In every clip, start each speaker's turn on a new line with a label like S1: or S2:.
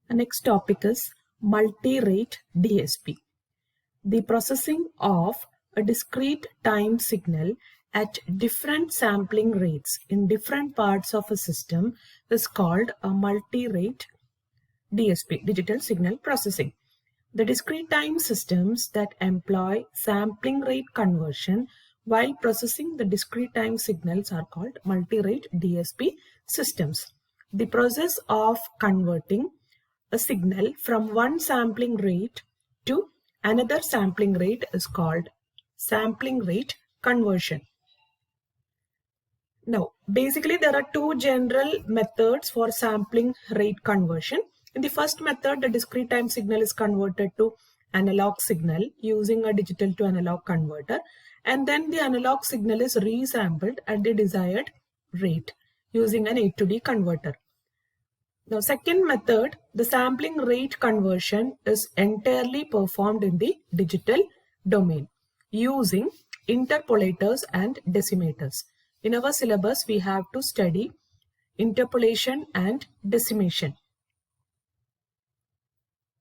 S1: The next topic is multi-rate DSP. The processing of a discrete time signal at different sampling rates in different parts of a system is called a multi-rate DSP, digital signal processing. The discrete time systems that employ sampling rate conversion while processing the discrete time signals are called multi-rate DSP systems. The process of converting a signal from one sampling rate to another sampling rate is called sampling rate conversion. Now, basically there are two general methods for sampling rate conversion. In the first method, the discrete time signal is converted to analog signal using a digital to analog converter, and then the analog signal is resampled at the desired rate using an A to D converter. Now, second method, the sampling rate conversion is entirely performed in the digital domain using interpolators and decimators. In our syllabus, we have to study interpolation and decimation.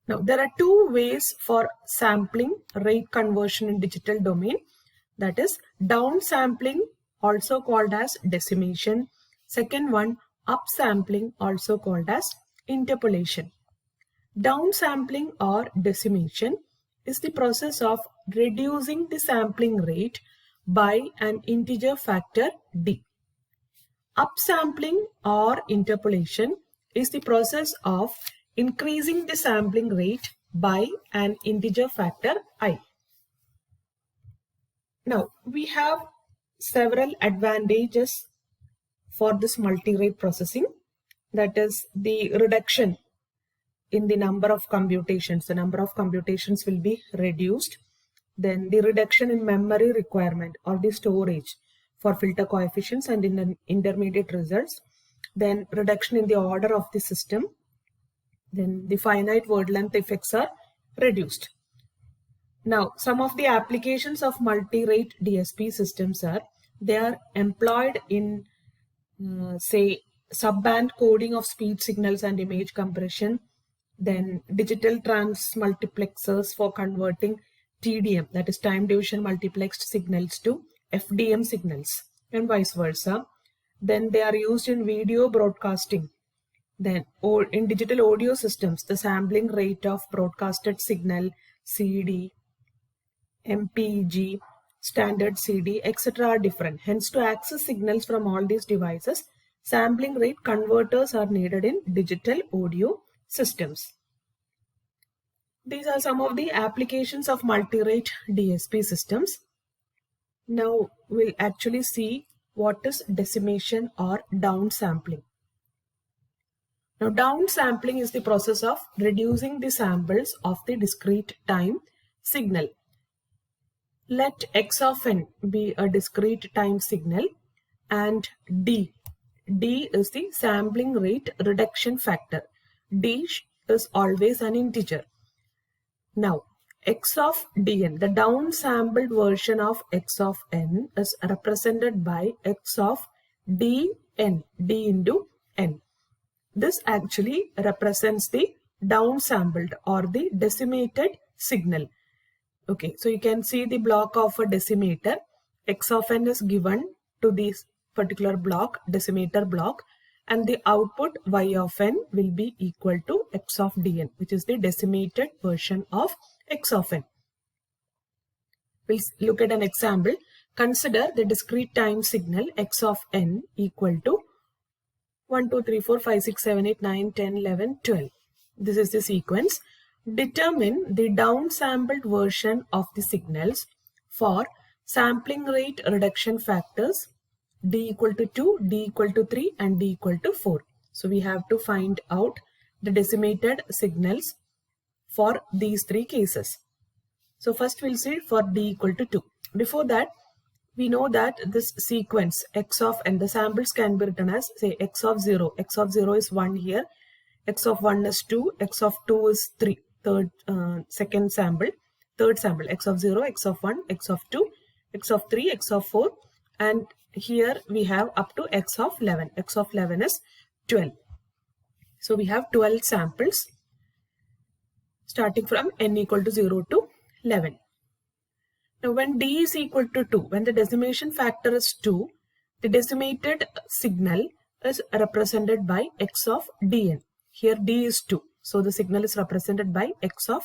S1: Now, there are two ways for sampling rate conversion in digital domain, that is downsampling, also called as decimation. Second one, upsampling, also called as interpolation. Downsampling or decimation is the process of reducing the sampling rate by an integer factor d. Upsampling or interpolation is the process of increasing the sampling rate by an integer factor I. Now, we have several advantages for this multi-rate processing, that is the reduction in the number of computations. The number of computations will be reduced. Then the reduction in memory requirement or the storage for filter coefficients and in the intermediate results. Then reduction in the order of the system. Then the finite word length effects are reduced. Now, some of the applications of multi-rate DSP systems are, they are employed in say subband coding of speech signals and image compression, then digital transmultiplexers for converting TDM, that is time division multiplexed signals, to FDM signals and vice versa. Then they are used in video broadcasting. Then in digital audio systems, the sampling rate of broadcasted signal, CD, MPEG, standard CD, etc. are different. Hence, to access signals from all these devices, sampling rate converters are needed in digital audio systems. These are some of the applications of multi-rate DSP systems. Now, we'll actually see what is decimation or downsampling. Now, downsampling is the process of reducing the samples of the discrete time signal. Let x of n be a discrete time signal and d is the sampling rate reduction factor. D is always an integer. Now, x of dn, the downsampled version of x of n, is represented by x of dn, d into n. This actually represents the downsampled or the decimated signal. Okay, so you can see the block of a decimator. X of n is given to this particular block, decimator block, and the output y of n will be equal to x of dn, which is the decimated version of x of n. We'll look at an example. Consider the discrete time signal x of n equal to 1, 2, 3, 4, 5, 6, 7, 8, 9, 10, 11, 12. This is the sequence. Determine the downsampled version of the signals for sampling rate reduction factors d equal to 2, d equal to 3 and d equal to 4. So we have to find out the decimated signals for these three cases. So first we'll see for d equal to 2. Before that, we know that this sequence x of n, the samples can be written as, say, x of 0. X of 0 is 1 here, x of 1 is 2, x of 2 is 3, second sample, third sample, x of 0, x of 1, x of 2, x of 3, x of 4, and here we have up to x of 11. X of 11 is 12. So we have 12 samples. starting from n equal to 0 to 11. Now when d is equal to 2, when the decimation factor is 2, the decimated signal is represented by x of dn. Here d is 2. So the signal is represented by x of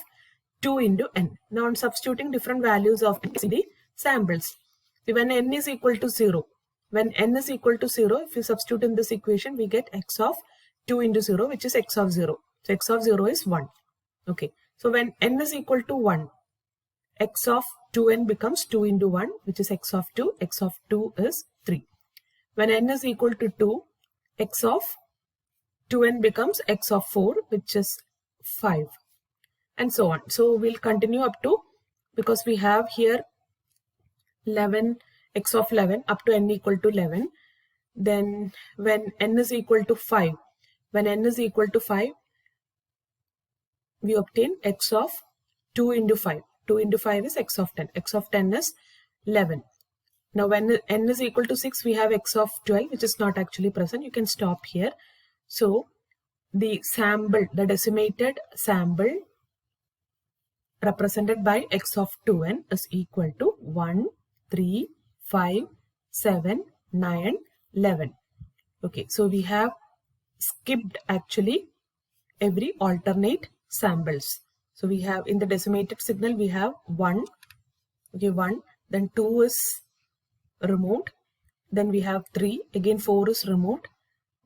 S1: 2 into n. Now on substituting different values of the samples. When n is equal to 0, if you substitute in this equation, we get x of 2 into 0, which is x of 0. So x of 0 is 1. Okay. So when n is equal to 1, x of 2n becomes 2 into 1, which is x of 2. X of 2 is 3. When n is equal to 2, x of 2n becomes x of 4, which is 5. And so on. So we'll continue up to, because we have here 11, x of 11 up to n equal to 11. Then when n is equal to 5, we obtain x of 2 into 5. 2 into 5 is x of 10. X of 10 is 11. Now when n is equal to 6, we have x of 12, which is not actually present. You can stop here. So the decimated sample represented by x of 2n is equal to 1, 3, 5, 7, 9, 11. Okay, so we have skipped actually every alternate samples. So we have in the decimated signal, we have 1, okay, 1, then 2 is removed, then we have 3, again 4 is removed,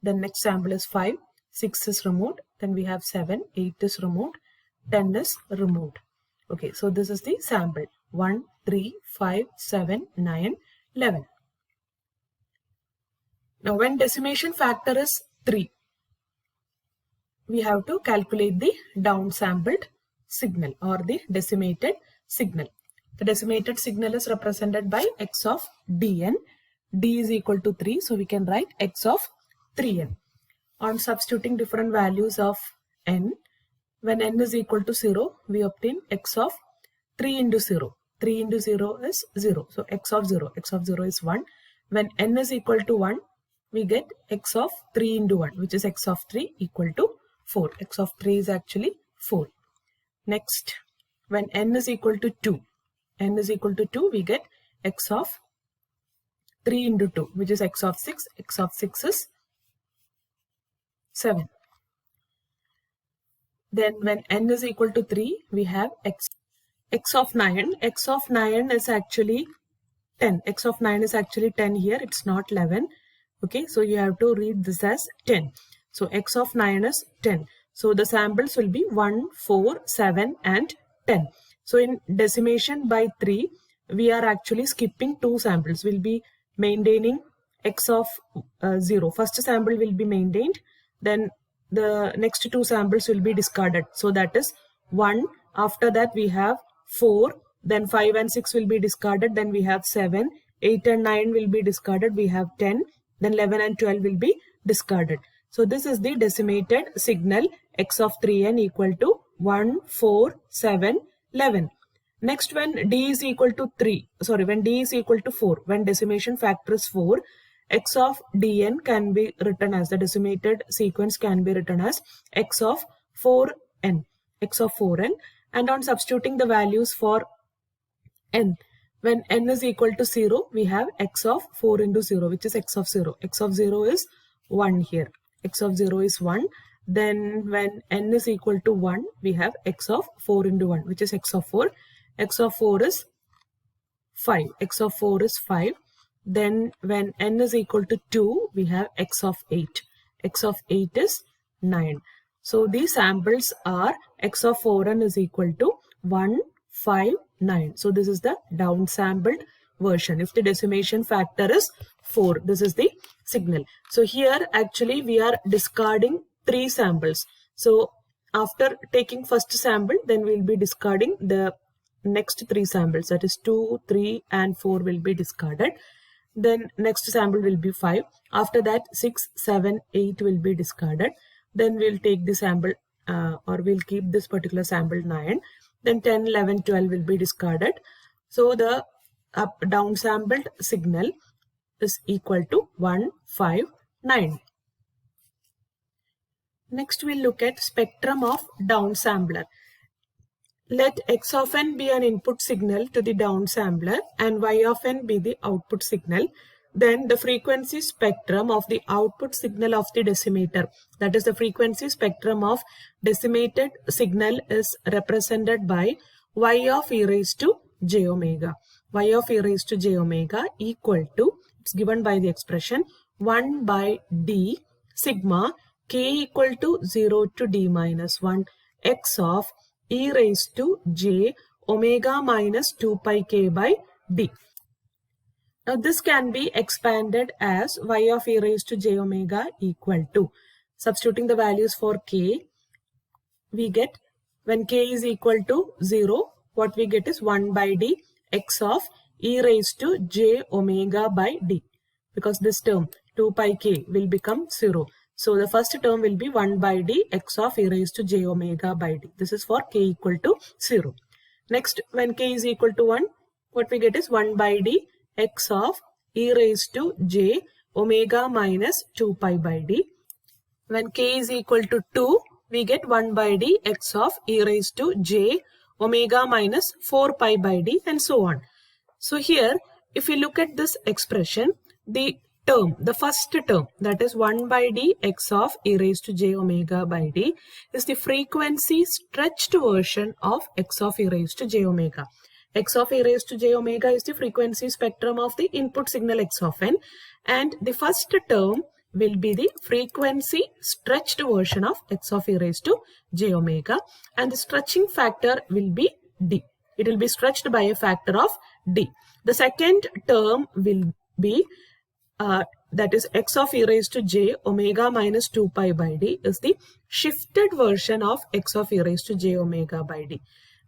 S1: then next sample is 5, 6 is removed, then we have 7, 8 is removed, 10 is removed. Okay, so this is the sample 1, 3, 5, 7, 9, 11. Now when decimation factor is 3, we have to calculate the downsampled signal or the decimated signal. The decimated signal is represented by x of dn. D is equal to 3, so we can write x of 3n. On substituting different values of n, when n is equal to 0, we obtain x of 3 into 0. 3 into 0 is 0. So x of 0 is 1. When n is equal to 1, we get x of 3 into 1, which is x of 3 equal to 4. X of 3 is actually 4. Next, when n is equal to 2, we get x of 3 into 2, which is x of 6. X of 6 is 7. Then when n is equal to 3, we have x of 9. X of 9 is actually 10. X of 9 is actually 10 here. It's not 11. Okay, so you have to read this as 10. So x of 9 is 10. So the samples will be 1, 4, 7 and 10. So in decimation by 3, we are actually skipping 2 samples. We'll be maintaining x of 0. First sample will be maintained. Then the next 2 samples will be discarded. So that is 1. After that we have 4. Then 5 and 6 will be discarded. Then we have 7. 8 and 9 will be discarded. We have 10. Then 11 and 12 will be discarded. So this is the decimated signal x of 3n equal to 1, 4, 7, 11. Next, when d is equal to 4, when decimation factor is 4, x of dn can be written as, the decimated sequence can be written as x of 4n. And on substituting the values for n, when n is equal to 0, we have x of 4 into 0, which is x of 0. X of 0 is 1 here. X of 0 is 1. Then when n is equal to 1, we have x of 4 into 1, which is x of 4. X of 4 is 5. X of 4 is 5. Then when n is equal to 2, we have x of 8. X of 8 is 9. So these samples are x of 4n is equal to 1, 5, 9. So this is the downsampled version. If the decimation factor is 4, this is the signal. So here actually we are discarding 3 samples. So after taking first sample, then we will be discarding the next 3 samples, that is 2, 3 and 4 will be discarded. Then next sample will be 5. After that 6, 7, 8 will be discarded. Then we'll take the sample or we'll keep this particular sample 9. Then 10, 11, 12 will be discarded. So the downsampled signal is equal to 1, 5, 9. Next we'll look at spectrum of downsampler. Let x of n be an input signal to the downsampler and y of n be the output signal. Then the frequency spectrum of the output signal of the decimator, that is the frequency spectrum of decimated signal, is represented by y of e raised to j omega. Y of e raised to j omega equal to, it's given by the expression 1 by d sigma k equal to 0 to d minus 1 x of e raised to j omega minus 2 pi k by d. Now this can be expanded as y of e raised to j omega equal to, substituting the values for k, we get, when k is equal to 0, what we get is 1 by d x of e raised to j omega by d, because this term 2 pi k will become 0. So the first term will be 1 by d x of e raised to j omega by d. This is for k equal to 0. Next, when k is equal to 1, what we get is 1 by d x of e raised to j omega minus 2 pi by d. When k is equal to 2, we get 1 by d x of e raised to j omega minus 4 pi by d, and so on. So here, if we look at this expression, the term, the first term, that is 1 by d x of e raised to j omega by d, is the frequency stretched version of x of e raised to j omega. X of e raised to j omega is the frequency spectrum of the input signal x of n, and the first term will be the frequency stretched version of x of e raised to j omega, and the stretching factor will be d. It will be stretched by a factor of d. The second term will be that is x of e raised to j omega minus 2 pi by d is the shifted version of x of e raised to j omega by d.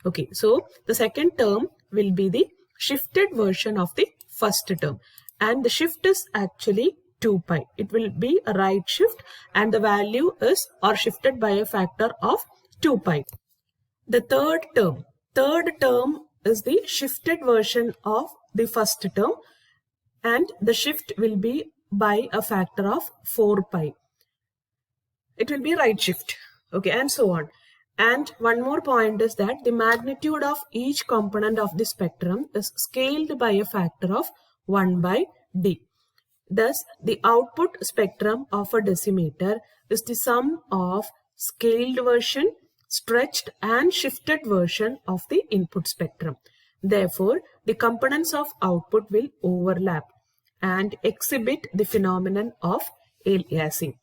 S1: Okay, so the second term will be the shifted version of the first term, and the shift is actually 2 pi. It will be a right shift, and the value is or shifted by a factor of 2 pi. The third term is the shifted version of the first term, and the shift will be by a factor of 4 pi. It will be right shift, okay, and so on. And one more point is that the magnitude of each component of the spectrum is scaled by a factor of 1 by d. Thus, the output spectrum of a decimator is the sum of scaled version, stretched and shifted version of the input spectrum. Therefore, the components of output will overlap and exhibit the phenomenon of aliasing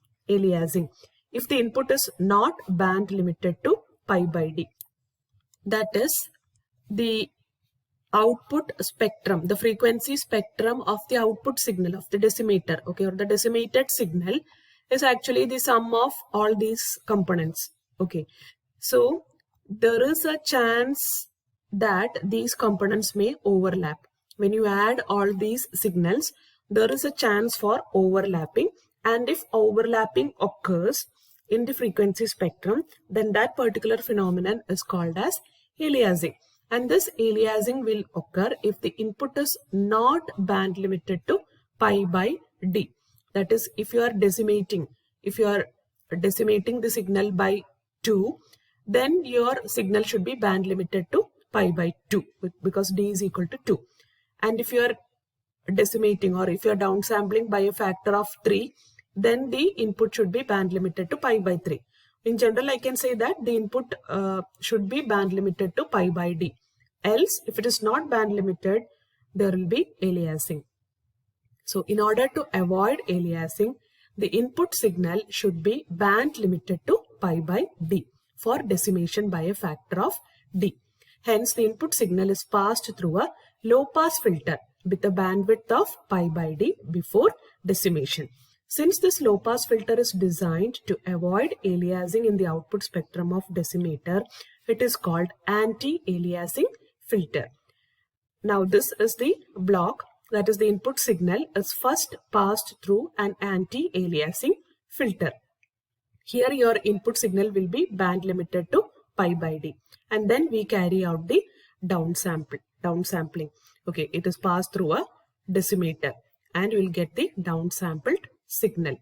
S1: if the input is not band limited to pi by d. That is, the output spectrum, the frequency spectrum of the output signal of the decimator, okay, or the decimated signal, is actually the sum of all these components, okay. So there is a chance that these components may overlap. When you add all these signals, there is a chance for overlapping, and if overlapping occurs in the frequency spectrum, then that particular phenomenon is called as aliasing. And this aliasing will occur if the input is not band limited to pi by d. That is, if you are decimating the signal by 2, then your signal should be band limited to pi by 2, because d is equal to 2. And if you are decimating, or if you are downsampling by a factor of 3, then the input should be band limited to pi by 3. In general, I can say that the input should be band limited to pi by d. Else, if it is not band limited, there will be aliasing. So in order to avoid aliasing, the input signal should be band limited to pi by d for decimation by a factor of d. Hence, the input signal is passed through a low-pass filter with a bandwidth of pi by d before decimation. Since this low-pass filter is designed to avoid aliasing in the output spectrum of decimator, it is called anti-aliasing filter. Now this is the block, that is the input signal is first passed through an anti-aliasing filter. Here your input signal will be band limited to pi by d, and then we carry out the downsampling. Okay, it is passed through a decimator and we will get the downsampled signal.